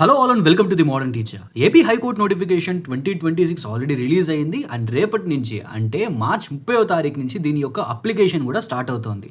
Hello all and welcome to the modern teacher. AP high court notification 2026 already release అయింది and రేపటి నుంచి అంటే March 30వ తారీఖు నుంచి దీని యొక్క అప్లికేషన్ కూడా స్టార్ట్ అవుతోంది.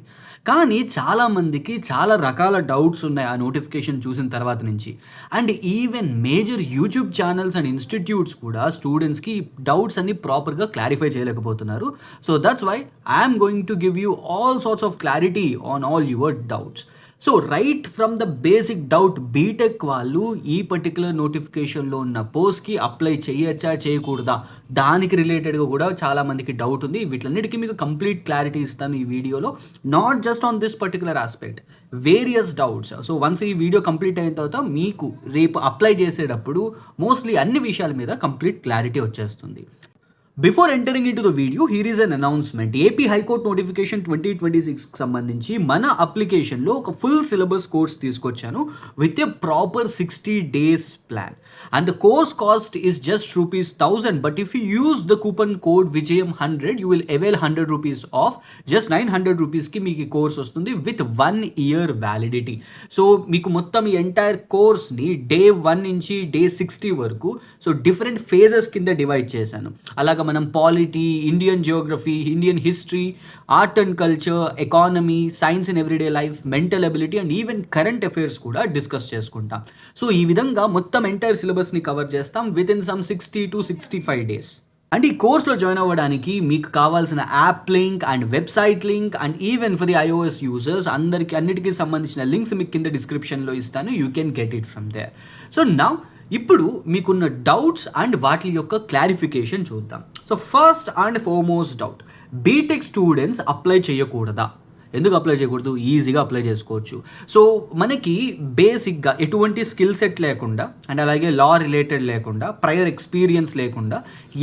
కానీ చాలామందికి చాలా రకాల డౌట్స్ ఉన్నాయి ఆ నోటిఫికేషన్ చూసిన తర్వాత నుంచి. And even major YouTube channels and institutes కూడా స్టూడెంట్స్కి డౌట్స్ అన్ని ప్రాపర్గా క్లారిఫై చేయలేకపోతున్నారు. So that's why I'm going to give you all sorts of clarity on all your doubts. So right from the basic doubt, BTech వాళ్ళు ఈ particular నోటిఫికేషన్లో ఉన్న పోస్ట్కి అప్లై చేయొచ్చా చేయకూడదా, దానికి రిలేటెడ్గా కూడా చాలామందికి డౌట్ ఉంది. వీటిలన్నిటికీ మీకు కంప్లీట్ క్లారిటీ ఇస్తాను ఈ వీడియోలో, not just on this particular aspect, various doubts. So once ఈ వీడియో కంప్లీట్ అయిన తర్వాత మీకు రేపు అప్లై చేసేటప్పుడు మోస్ట్లీ అన్ని విషయాల మీద కంప్లీట్ క్లారిటీ వచ్చేస్తుంది. Before entering into the video, here is an announcement. AP high court notification 2026కి సంబంధించి మన అప్లికేషన్లో ఒక ఫుల్ సిలబస్ కోర్స్ తీసుకొచ్చాను with a proper 60 days plan. And the course cost is just ₹1000. But if you use the coupon code Vijayam100 you will avail ₹100 off. Just ₹900కి మీకు ఈ course వస్తుంది విత్ 1 year వ్యాలిడిటీ. సో మీకు మొత్తం ఈ entire కోర్స్ని Day 1 నుంచి Day 60 వరకు so different phases కింద డివైడ్ చేశాను. అలాగే మనం polity, Indian Geography, Indian history, art and culture, economy, science and everyday life, mental ability and even current affairs కూడా డిస్కస్ చేసుకుంటాం. సో ఈ విధంగా మొత్తం ఎంటైర్ సిలబస్ని కవర్ చేస్తాం with in some 60 to 65 days. And ఈ కోర్స్లో జాయిన్ అవ్వడానికి మీకు కావాల్సిన app link and website link and even for the iOS users అన్నిటికీ సంబంధించిన లింక్స్ మీకు కింద డిస్క్రిప్షన్లో ఇస్తాను. You can get it from there. So now ఇప్పుడు మీకున్న డౌట్స్ అండ్ వాటి యొక్క క్లారిఫికేషన్ చూద్దాం. So first and foremost doubt, BTech students apply చేయకూడదా? ఎందుకు అప్లై చేయకూడదు? ఈజీగా అప్లై చేసుకోవచ్చు. సో మనకి బేసిక్గా ఎటువంటి స్కిల్ సెట్ లేకుండా అండ్ అలాగే లా రిలేటెడ్ లేకుండా, ప్రయర్ ఎక్స్పీరియన్స్ లేకుండా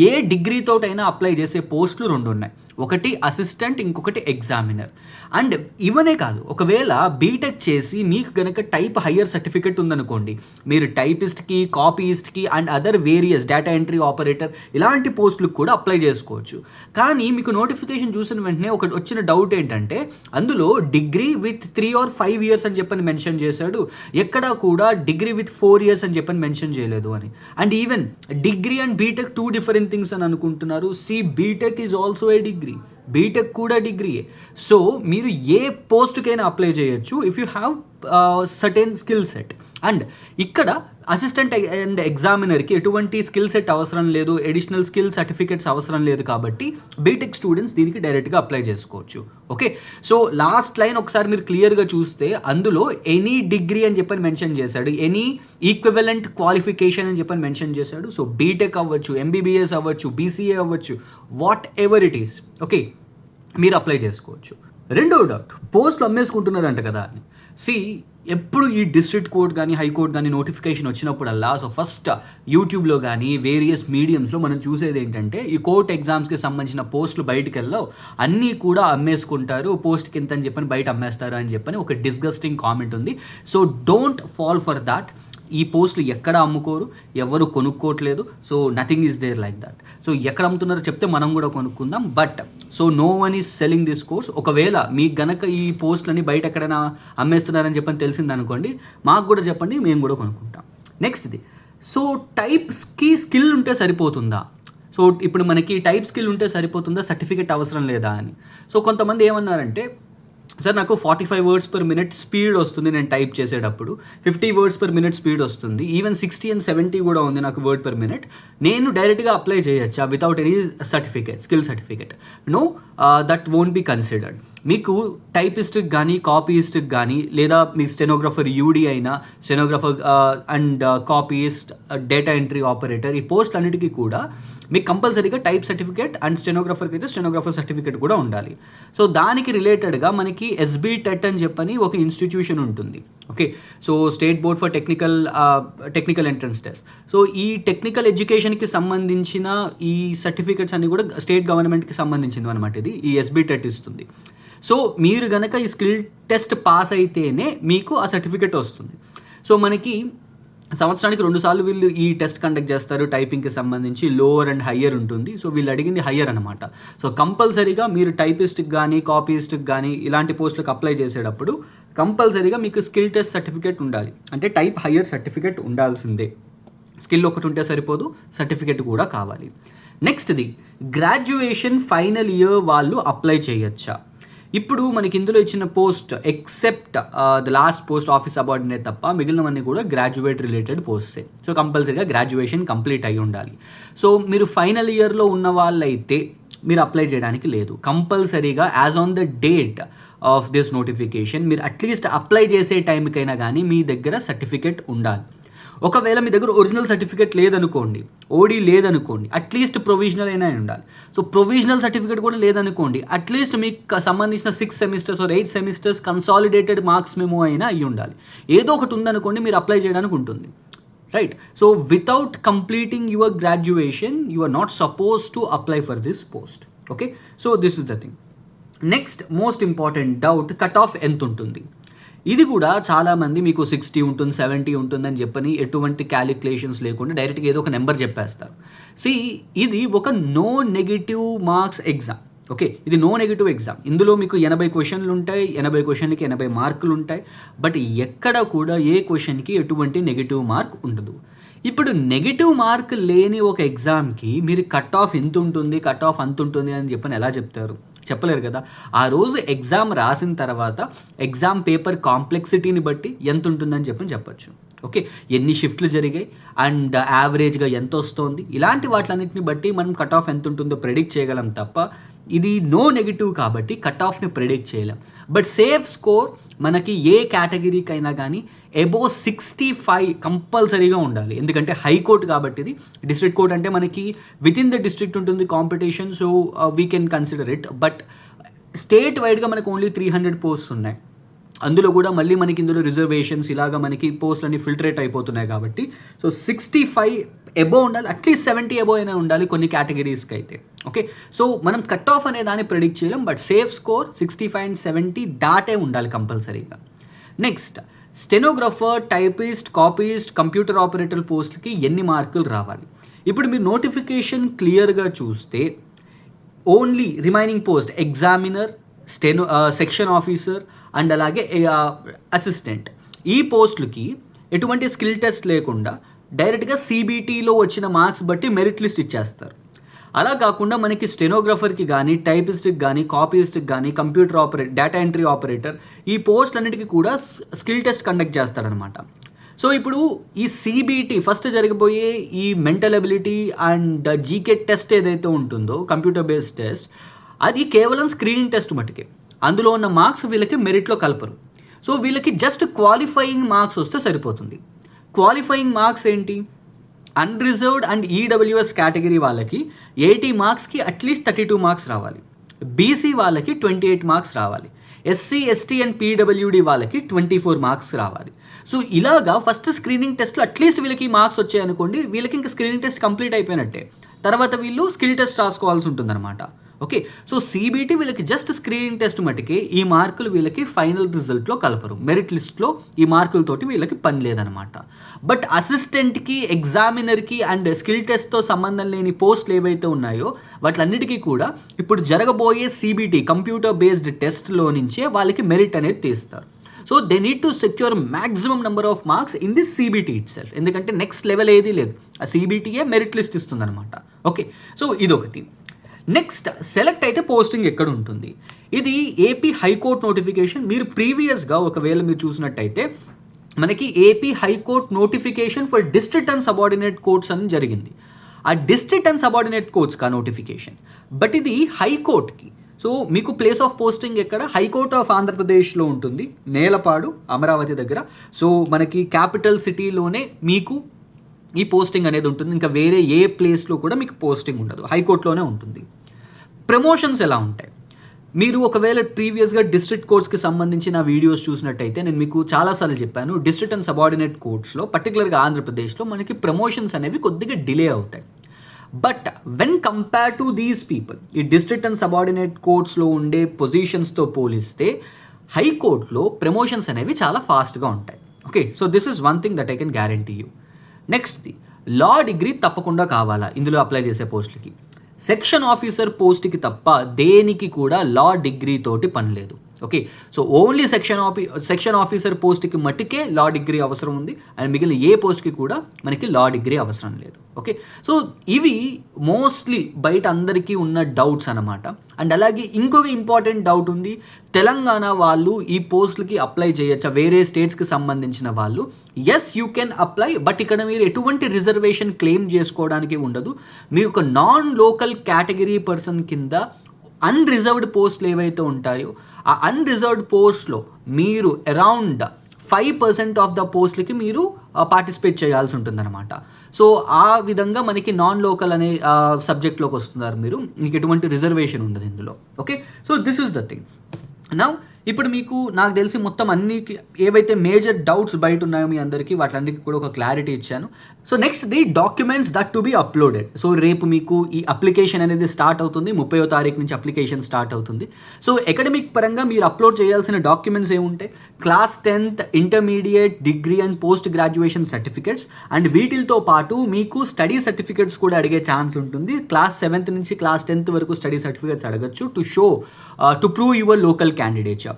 ఏ డిగ్రీతోటైనా అప్లై చేసే పోస్టులు 2 ఉన్నాయి. ఒకటి అసిస్టెంట్, ఇంకొకటి ఎగ్జామినర్. అండ్ ఇవనే కాదు, ఒకవేళ బీటెక్ చేసి మీకు కనుక టైప్ హయ్యర్ సర్టిఫికెట్ ఉందనుకోండి, మీరు టైపిస్ట్కి, కాపీయిస్ట్కి and other various data entry operator ఇలాంటి పోస్టులకు కూడా అప్లై చేసుకోవచ్చు. కానీ మీకు నోటిఫికేషన్ చూసిన వెంటనే ఒకటి వచ్చిన డౌట్ ఏంటంటే, అందులో డిగ్రీ విత్ 3 or 5 years అని చెప్పని మెన్షన్ చేశాడు, ఎక్కడా కూడా డిగ్రీ విత్ 4 years అని చెప్పని మెన్షన్ చేయలేదు అని. And even degree and BTech 2 different things అని అనుకుంటున్నారు. BTech is also a degree, BTech కూడా డిగ్రీయే. సో మీరు ఏ పోస్ట్కైనా అప్లై చేయొచ్చు if you have certain skill set. And ఇక్కడ అసిస్టెంట్ అండ్ ఎగ్జామినర్కి ఎటువంటి స్కిల్ సెట్ అవసరం లేదు, ఎడిషనల్ స్కిల్ సర్టిఫికేట్స్ అవసరం లేదు. కాబట్టి బీటెక్ స్టూడెంట్స్ దీనికి డైరెక్ట్గా అప్లై చేసుకోవచ్చు. ఓకే, సో లాస్ట్ లైన్ ఒకసారి మీరు క్లియర్గా చూస్తే అందులో ఎనీ డిగ్రీ అని చెప్పని మెన్షన్ చేశాడు, ఎనీ ఈక్వివలెంట్ క్వాలిఫికేషన్ అని చెప్పని మెన్షన్ చేశాడు. సో బీటెక్ అవ్వచ్చు, ఎంబీబీఎస్ అవ్వచ్చు, బీసీఏ అవ్వచ్చు, what ever it is, okay, మీరు అప్లై చేసుకోవచ్చు. రెండో డౌట్, పోస్టులు అమ్మేసుకుంటున్నారంట కదా అని. ఎప్పుడు ఈ డిస్ట్రిక్ట్ కోర్ట్ కానీ హైకోర్ట్ కానీ నోటిఫికేషన్ వచ్చినప్పుడల్లా సో ఫస్ట్ యూట్యూబ్లో కానీ వేరియస్ మీడియంస్లో మనం చూసేది ఏంటంటే, ఈ కోర్ట్ ఎగ్జామ్స్కి సంబంధించిన పోస్టులు బయటకు వెళ్ళవు, అన్నీ కూడా అమ్మేసుకుంటారు, పోస్ట్కి ఇంత అని చెప్పని బయట అమ్మేస్తారు అని చెప్పని ఒక డిస్గస్టింగ్ కామెంట్ ఉంది. So don't fall for that. ఈ పోస్టులు ఎక్కడ అమ్ముకోరు, ఎవరు కొనుక్కోవట్లేదు. So nothing is there like that. సో ఎక్కడ అమ్ముతున్నారో చెప్తే మనం కూడా కొనుక్కుందాం. But so no one is selling this course. ఒకవేళ మీకు గనక ఈ పోస్టులని బయట ఎక్కడైనా అమ్మేస్తున్నారని చెప్పని తెలిసిందనుకోండి, మాకు కూడా చెప్పండి, మేము కూడా కొనుక్కుంటాం. నెక్స్ట్ది, సో టైప్స్కి స్కిల్ ఉంటే సరిపోతుందా? సో ఇప్పుడు మనకి టైప్ స్కిల్ ఉంటే సరిపోతుందా, సర్టిఫికేట్ అవసరం లేదా అని. సో కొంతమంది ఏమన్నారంటే, సార్ నాకు 45 words per minute స్పీడ్ వస్తుంది నేను టైప్ చేసేటప్పుడు, 50 words per minute స్పీడ్ వస్తుంది, ఈవెన్ 60 and 70 కూడా ఉంది నాకు వర్డ్ పర్ మినిట్, నేను డైరెక్ట్గా అప్లై చేయొచ్చా without any certificate, skill certificate? No, that won't be considered. మీకు టైపిస్ట్కి కానీ కాపీయిస్ట్కి కానీ లేదా మీ స్టెనోగ్రాఫర్ యూడీ అయినా, stenographer and copyist, data entry operator, ఈ పోస్ట్ అన్నిటికీ కూడా మీకు కంపల్సరీగా టైప్ సర్టిఫికేట్ అండ్ స్టెనోగ్రాఫర్కి అయితే స్టెనోగ్రాఫర్ సర్టిఫికేట్ కూడా ఉండాలి. సో దానికి రిలేటెడ్గా మనకి SB టెట్ అని చెప్పని ఒక ఇన్స్టిట్యూషన్ ఉంటుంది. Okay, so state board for technical entrance test. So ఈ టెక్నికల్ ఎడ్యుకేషన్కి సంబంధించిన ఈ సర్టిఫికేట్స్ అన్ని కూడా స్టేట్ గవర్నమెంట్కి సంబంధించింది అనమాట. ఇది ఈ SB టెట్ ఇస్తుంది. సో మీరు కనుక ఈ స్కిల్ టెస్ట్ పాస్ అయితేనే మీకు ఆ సర్టిఫికేట్ వస్తుంది. సో మనకి సంవత్సరానికి 2 సార్లు వీళ్ళు ఈ టెస్ట్ కండక్ట్ చేస్తారు. టైపింగ్కి సంబంధించి లోవర్ అండ్ హయ్యర్ ఉంటుంది. సో వీళ్ళు అడిగింది హయ్యర్ అనమాట. సో కంపల్సరీగా మీరు టైపిస్ట్కి కానీ కాపీయిస్ట్కి కానీ ఇలాంటి పోస్టులకు అప్లై చేసేటప్పుడు కంపల్సరీగా మీకు స్కిల్ టెస్ట్ సర్టిఫికేట్ ఉండాలి, అంటే టైప్ హయ్యర్ సర్టిఫికేట్ ఉండాల్సిందే. స్కిల్ ఒకటి ఉంటే సరిపోదు, సర్టిఫికేట్ కూడా కావాలి. నెక్స్ట్ది గ్రాడ్యుయేషన్ ఫైనల్ ఇయర్ వాళ్ళు అప్లై చేయొచ్చా? ఇప్పుడు మనకి ఇందులో ఇచ్చిన post except the last post office subordinate తప్ప మిగిలినవన్నీ కూడా గ్రాడ్యుయేట్ రిలేటెడ్ పోస్టే. సో కంపల్సరీగా గ్రాడ్యుయేషన్ కంప్లీట్ అయి ఉండాలి. సో మీరు ఫైనల్ ఇయర్లో ఉన్న వాళ్ళైతే మీరు అప్లై చేయడానికి లేదు. కంపల్సరీగా as on the date of this notification మీరు అట్లీస్ట్ అప్లై చేసే టైంకైనా కానీ మీ దగ్గర సర్టిఫికేట్ ఉండాలి. ఒకవేళ మీ దగ్గర ఒరిజినల్ సర్టిఫికేట్ లేదనుకోండి, ఓడి లేదనుకోండి, అట్లీస్ట్ ప్రొవిజనల్ అయినా ఉండాలి. సో ప్రొవిజనల్ సర్టిఫికేట్ కూడా లేదనుకోండి, అట్లీస్ట్ మీకు సంబంధించిన 6 semesters or 8 semesters consolidated marks memo అయినా అయ్యి ఉండాలి. ఏదో ఒకటి ఉందనుకోండి, మీరు అప్లై చేయడానికి ఉంటుంది, right? So without completing your graduation you are not suppose to apply for this post. Okay, so this is the thing. Next most important doubt, cut off ఎంత ఉంటుంది? ఇది కూడా చాలామంది మీకు 60 ఉంటుంది, 70 ఉంటుందని చెప్పని ఎటువంటి క్యాలిక్యులేషన్స్ లేకుండా డైరెక్ట్గా ఏదో ఒక నెంబర్ చెప్పేస్తారు. ఇది ఒక no negative marks exam. Okay, ఇది నో నెగిటివ్ ఎగ్జామ్. ఇందులో మీకు 80 క్వశ్చన్లు ఉంటాయి, 80 క్వశ్చన్లకి 80 మార్కులు ఉంటాయి. బట్ ఎక్కడ కూడా ఏ క్వశ్చన్కి ఎటువంటి నెగిటివ్ మార్క్ ఉండదు. ఇప్పుడు నెగిటివ్ మార్క్ లేని ఒక ఎగ్జామ్కి మీరు కట్ ఆఫ్ ఎంత ఉంటుంది, కట్ ఆఫ్ అంత ఉంటుంది అని చెప్పని ఎలా చెప్తారు? చెప్పలేరు కదా. ఆ రోజు ఎగ్జామ్ రాసిన తర్వాత ఎగ్జామ్ పేపర్ కాంప్లెక్సిటీని బట్టి ఎంత ఉంటుందని చెప్పచ్చు. ఓకే, ఎన్ని షిఫ్ట్లు జరిగాయి అండ్ యావరేజ్గా ఎంత వస్తుంది, ఇలాంటి వాటిలన్నింటిని బట్టి మనం కట్ ఆఫ్ ఎంత ఉంటుందో ప్రెడిక్ట్ చేయగలం తప్ప ఇది నో నెగిటివ్ కాబట్టి కట్ ఆఫ్ని ప్రెడిక్ట్ చేయలేం. బట్ సేఫ్ స్కోర్ మనకి ఏ కేటగిరీకైనా కానీ అబోవ్ 65 కంపల్సరీగా ఉండాలి. ఎందుకంటే హైకోర్టు కాబట్టి ఇది. డిస్ట్రిక్ట్ కోర్ట్ అంటే మనకి విత్ ఇన్ ద డిస్ట్రిక్ట్ ఉంటుంది competition, so we can consider it. But state వైడ్గా మనకు ఓన్లీ 300 పోస్ట్స్ ఉన్నాయి. అందులో కూడా మళ్ళీ మనకి ఇందులో రిజర్వేషన్స్ ఇలాగా మనకి పోస్టులన్నీ ఫిల్టరేట్ అయిపోతున్నాయి కాబట్టి సో 65 ఎబో ఉండాలి, అట్లీస్ట్ 70 ఎబో అయినా ఉండాలి కొన్ని కేటగిరీస్కి అయితే. ఓకే, సో మనం కట్ ఆఫ్ అనే దాన్ని ప్రెడిక్ట్ చేయలేం, బట్ సేఫ్ స్కోర్ 65 and 70 దాటే ఉండాలి కంపల్సరీగా. Next, stenographer, typist, copyist, computer operator పోస్ట్కి ఎన్ని మార్కులు రావాలి? ఇప్పుడు మీరు నోటిఫికేషన్ క్లియర్గా చూస్తే only remaining post examiner, section officer and అలాగే అసిస్టెంట్, ఈ పోస్టులకి ఎటువంటి స్కిల్ టెస్ట్ లేకుండా డైరెక్ట్గా సిబిటీలో వచ్చిన మార్క్స్ బట్టి మెరిట్ లిస్ట్ ఇచ్చేస్తారు. అలా కాకుండా మనకి స్టెనోగ్రాఫర్కి కానీ, టైపిస్ట్కి కానీ, కాపీస్ట్కి కానీ, computer operator, data entry operator, ఈ పోస్టులన్నిటికీ కూడా స్కిల్ టెస్ట్ కండక్ట్ చేస్తారనమాట. సో ఇప్పుడు ఈ సిబిటీ ఫస్ట్ జరగబోయే ఈ mental ability and GK test ఏదైతే ఉంటుందో, కంప్యూటర్ బేస్డ్ టెస్ట్, అది కేవలం స్క్రీనింగ్ టెస్ట్ మటుకే. అందులో ఉన్న మార్క్స్ వీళ్ళకి మెరిట్లో కలపరు. సో వీళ్ళకి జస్ట్ క్వాలిఫైయింగ్ మార్క్స్ వస్తే సరిపోతుంది. క్వాలిఫైయింగ్ మార్క్స్ ఏంటి? అన్రిజర్వ్డ్ అండ్ ఈడబ్ల్యూఎస్ కేటగిరీ వాళ్ళకి 80 మార్క్స్కి అట్లీస్ట్ 32 మార్క్స్ రావాలి. బీసీ వాళ్ళకి 28 మార్క్స్ రావాలి. ఎస్సీ, ఎస్టీ అండ్ పీడబ్ల్యూడి వాళ్ళకి 24 మార్క్స్ రావాలి. సో ఇలాగా ఫస్ట్ స్క్రీనింగ్ టెస్ట్లో అట్లీస్ట్ వీళ్ళకి మార్క్స్ వచ్చాయనుకోండి, వీళ్ళకి ఇంకా స్క్రీనింగ్ టెస్ట్ కంప్లీట్ అయిపోయినట్టే. తర్వాత వీళ్ళు స్కిల్ టెస్ట్ రాసుకోవాల్సి ఉంటుందన్నమాట. ఓకే, సో సిబిటీ వీళ్ళకి జస్ట్ స్క్రీనింగ్ టెస్ట్ మటుకే ఈ మార్కులు వీళ్ళకి ఫైనల్ రిజల్ట్లో కలపరు. మెరిట్ లిస్ట్లో ఈ మార్కులతోటి వీళ్ళకి పని లేదనమాట. బట్ అసిస్టెంట్కి, ఎగ్జామినర్కి అండ్ స్కిల్ టెస్ట్తో సంబంధం లేని పోస్టులు ఏవైతే ఉన్నాయో వాటిలన్నిటికీ కూడా ఇప్పుడు జరగబోయే సిబిటీ కంప్యూటర్ బేస్డ్ టెస్ట్లో నుంచే వాళ్ళకి మెరిట్ అనేది తీస్తారు. So they need to secure maximum number of marks in this CBT it self. ఎందుకంటే నెక్స్ట్ లెవెల్ ఏది లేదు, ఆ సిబిటీయే మెరిట్ లిస్ట్ ఇస్తుంది అనమాట. ఓకే, సో ఇదొకటి. నెక్స్ట్, సెలెక్ట్ అయితే పోస్టింగ్ ఎక్కడ ఉంటుంది? ఇది ఏపీ హైకోర్టు నోటిఫికేషన్. మీరు ప్రీవియస్గా ఒకవేళ మీరు చూసినట్టయితే మనకి AP high court notification for district and subordinate courts అని జరిగింది. ఆ డిస్ట్రిక్ట్ అండ్ సబార్డినేట్ కోర్ట్స్ కా నోటిఫికేషన్. బట్ ఇది హైకోర్టుకి. సో మీకు ప్లేస్ ఆఫ్ పోస్టింగ్ ఎక్కడ? హైకోర్ట్ ఆఫ్ ఆంధ్రప్రదేశ్లో ఉంటుంది, నేలపాడు, అమరావతి దగ్గర. సో మనకి క్యాపిటల్ సిటీలోనే మీకు ఈ పోస్టింగ్ అనేది ఉంటుంది. ఇంకా వేరే ఏ ప్లేస్లో కూడా మీకు పోస్టింగ్ ఉండదు, హైకోర్టులోనే ఉంటుంది. ప్రమోషన్స్ ఎలా ఉంటాయి? మీరు ఒకవేళ ప్రీవియస్గా డిస్ట్రిక్ట్ కోర్ట్స్కి సంబంధించిన వీడియోస్ చూసినట్టయితే నేను మీకు చాలాసార్లు చెప్పాను, డిస్ట్రిక్ట్ అండ్ సబార్డినేట్ కోర్ట్స్లో పర్టికులర్గా ఆంధ్రప్రదేశ్లో మనకి ప్రమోషన్స్ అనేవి కొద్దిగా డిలే అవుతాయి. But when compare to these people, ఈ డిస్ట్రిక్ట్ అండ్ సబార్డినేట్ కోర్ట్స్లో ఉండే పొజిషన్స్తో పోలిస్తే హైకోర్టులో ప్రమోషన్స్ అనేవి చాలా ఫాస్ట్గా ఉంటాయి. Okay, so this is one thing that I can guarantee you. నెక్స్ట్ది, లా డిగ్రీ తప్పకుండా కావాలా ఇందులో అప్లై చేసే పోస్టులకి? సెక్షన్ ఆఫీసర్ పోస్ట్కి తప్ప దేనికి కూడా లా డిగ్రీ తోటి పని లేదు. Okay, so only section officer పోస్ట్కి మట్టుకే లా డిగ్రీ అవసరం ఉంది, అండ్ మిగిలిన ఏ పోస్ట్కి కూడా మనకి లా డిగ్రీ అవసరం లేదు. ఓకే, సో ఇవి మోస్ట్లీ బయట అందరికీ ఉన్న డౌట్స్ అనమాట. అండ్ అలాగే ఇంకొక ఇంపార్టెంట్ డౌట్ ఉంది, తెలంగాణ వాళ్ళు ఈ పోస్టులకి అప్లై చేయొచ్చా, వేరే స్టేట్స్కి సంబంధించిన వాళ్ళు? Yes, you can apply, but ఇక్కడ మీరు ఎటువంటి రిజర్వేషన్ క్లెయిమ్ చేసుకోవడానికి ఉండదు. మీరు ఒక నాన్ లోకల్ కేటగిరీ పర్సన్ కింద అన్రిజర్వ్డ్ పోస్టులు ఏవైతే ఉంటాయో ఆ అన్రిజర్వ్డ్ పోస్ట్లో మీరు అరౌండ్ 5% ఆఫ్ ద పోస్ట్లకి మీరు పార్టిసిపేట్ చేయాల్సి ఉంటుందన్నమాట. సో ఆ విధంగా మనకి నాన్ లోకల్ అనే సబ్జెక్ట్లోకి వస్తున్నారు మీరు, మీకు ఎటువంటి రిజర్వేషన్ ఉండదు ఇందులో. Okay, so this is the thing. Now ఇప్పుడు మీకు నాకు తెలిసి మొత్తం అన్ని ఏవైతే మేజర్ డౌట్స్ బయట ఉన్నాయో మీ అందరికీ వాటికి కూడా ఒక క్లారిటీ ఇచ్చాను. So next the documents that to be uploaded. So రేపు మీకు ఈ అప్లికేషన్ అనేది స్టార్ట్ అవుతుంది, 30వ తారీఖు నుంచి అప్లికేషన్ స్టార్ట్ అవుతుంది. సో అకాడమిక్ పరంగా మీరు అప్లోడ్ చేయాల్సిన డాక్యుమెంట్స్ ఏముంటాయి? Class 10th, intermediate, degree and post graduation certificates, and వీటితో పాటు మీకు స్టడీ సర్టిఫికేట్స్ కూడా అడిగే ఛాన్స్ ఉంటుంది. క్లాస్ 7th నుంచి క్లాస్ 10th వరకు స్టడీ సర్టిఫికేట్స్ అడగచ్చు to prove your local candidature.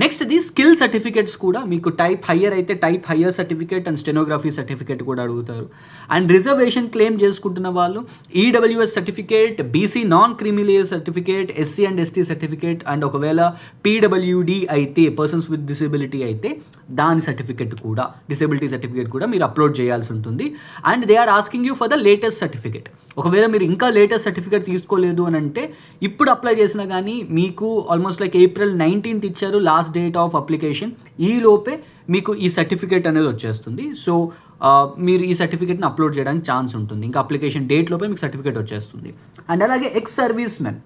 Next the skill certificates కూడా మీకు టైప్ హయ్యర్ అయితే type higher certificate and stenography certificate కూడా అడుగుతారు. అండ్ రిజర్వేషన్ క్లెయిమ్ చేసుకుంటున్న వాళ్ళు EWS certificate, BC non creamy layer certificate, SC and ST certificate, and ఒకవేళ PWD అయితే persons with disability అయితే దాని సర్టిఫికేట్ కూడా, డిసేబిలిటీ సర్టిఫికేట్ కూడా మీరు అప్లోడ్ చేయాల్సి ఉంటుంది. And they are asking you for the latest certificate. ఒకవేళ మీరు ఇంకా లేటెస్ట్ సర్టిఫికేట్ తీసుకోలేదు అని అంటే ఇప్పుడు అప్లై చేసినా కానీ మీకు ఆల్మోస్ట్ లైక్ April 19th ఇచ్చారు లాస్ట్ డేట్ ఆఫ్ అప్లికేషన్, ఈ లోపే మీకు ఈ సర్టిఫికేట్ అనేది వచ్చేస్తుంది. సో మీరు ఈ సర్టిఫికేట్ని అప్లోడ్ చేయడానికి ఛాన్స్ ఉంటుంది, ఇంకా అప్లికేషన్ డేట్ లోపే మీకు సర్టిఫికేట్ వచ్చేస్తుంది. అండ్ అలాగే ఎక్స్ సర్వీస్ మెన్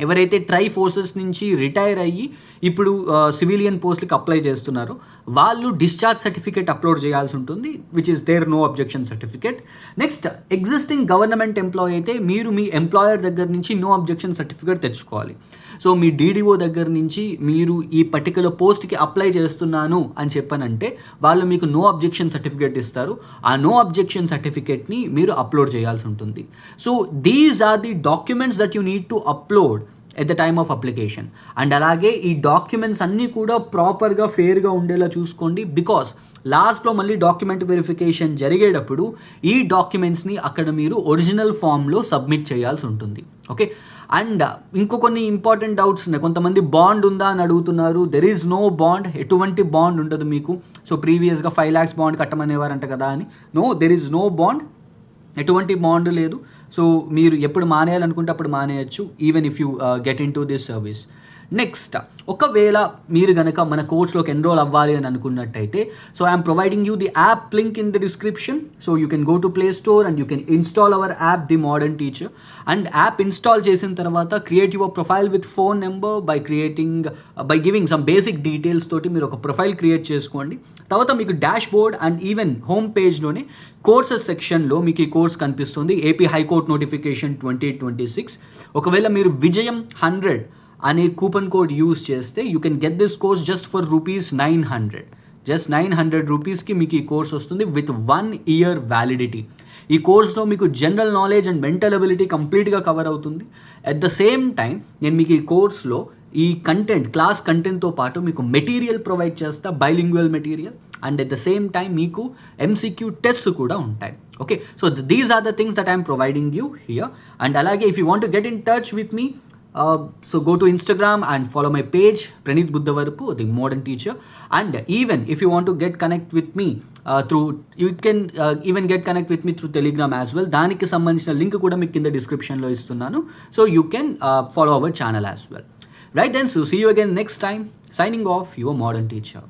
ఎవరైతే ట్రై ఫోర్సెస్ నుంచి రిటైర్ అయ్యి ఇప్పుడు సివిలియన్ పోస్ట్కి అప్లై చేస్తున్నారో వాళ్ళు డిశ్చార్జ్ సర్టిఫికేట్ అప్లోడ్ చేయాల్సి ఉంటుంది, which is there no objection certificate. Next existing government employee అయితే మీరు మీ ఎంప్లాయర్ దగ్గర నుంచి నో అబ్జెక్షన్ సర్టిఫికేట్ తెచ్చుకోవాలి. సో మీ డీడీఓ దగ్గర నుంచి మీరు ఈ పర్టికులర్ పోస్ట్కి అప్లై చేస్తున్నాను అని చెప్పనంటే వాళ్ళు మీకు నో అబ్జెక్షన్ సర్టిఫికేట్ ఇస్తారు. ఆ నో అబ్జెక్షన్ సర్టిఫికేట్ని మీరు అప్లోడ్ చేయాల్సి ఉంటుంది. So these are the documents that you need to upload at the time of application. And అలాగే ఈ డాక్యుమెంట్స్ అన్నీ కూడా ప్రాపర్గా ఫెయిర్గా ఉండేలా చూసుకోండి, బికాస్ లాస్ట్లో మళ్ళీ డాక్యుమెంట్ వెరిఫికేషన్ జరిగేటప్పుడు ఈ డాక్యుమెంట్స్ని అక్కడ మీరు ఒరిజినల్ ఫామ్లో సబ్మిట్ చేయాల్సి ఉంటుంది. ఓకే, అండ్ ఇంకో కొన్ని ఇంపార్టెంట్ డౌట్స్ ఉన్నాయి. కొంతమంది బాండ్ ఉందా అని అడుగుతున్నారు. దెర్ ఈజ్ నో బాండ్, ఎటువంటి బాండ్ ఉండదు మీకు. సో ప్రీవియస్గా 5 lakhs బాండ్ కట్టమనేవారంట కదా అని, no, there is no bond, ఎటువంటి బాండ్ లేదు. సో మీరు ఎప్పుడు మానేయాలనుకుంటే అప్పుడు మానేయచ్చు, even if you get into this service. Next, ఒకవేళ మీరు కనుక మన కోర్స్లోకి ఎన్రోల్ అవ్వాలి అని అనుకున్నట్టయితే, so I'm providing you the app link in the description. So you can go to Play Store and you can install our app the modern teacher. And app install చేసిన తర్వాత create your profile with phone number by giving some basic details తోటి మీరు ఒక profile create చేసుకోండి. తర్వాత మీకు dashboard and even home పేజ్లోనే courses సెక్షన్లో మీకు ఈ కోర్స్ కనిపిస్తుంది, ఏపీ హైకోర్టు నోటిఫికేషన్ 2026. ఒకవేళ మీరు విజయం 100 అనే కూపన్ కోడ్ యూజ్ చేస్తే you can get this course just for ₹900. Just 900 రూపీస్కి మీకు ఈ కోర్స్ వస్తుంది విత్ 1 year వ్యాలిడిటీ. ఈ కోర్స్లో మీకు general knowledge and mental ability కంప్లీట్గా కవర్ అవుతుంది. అట్ ద సేమ్ టైం నేను మీకు ఈ కోర్స్లో ఈ కంటెంట్, క్లాస్ కంటెంట్తో పాటు మీకు మెటీరియల్ ప్రొవైడ్ చేస్తా, bilingual material, and at the same time మీకు MCQ టెస్ట్ కూడా ఉంటాయి. Okay, so these are the things that I'm providing you here. And అలాగే if you want to get in touch with me, so go to Instagram and follow my page Praneeth Buddhavarapu, the modern teacher. And even if you want to get connect with me you can even get connect with me through Telegram as well. దానికి సంబంధించిన link కూడా మీకు కింద డిస్క్రిప్షన్లో ఇస్తున్నాను. So you can follow our channel as well. Right then, so see you again next time. Signing off, your modern teacher.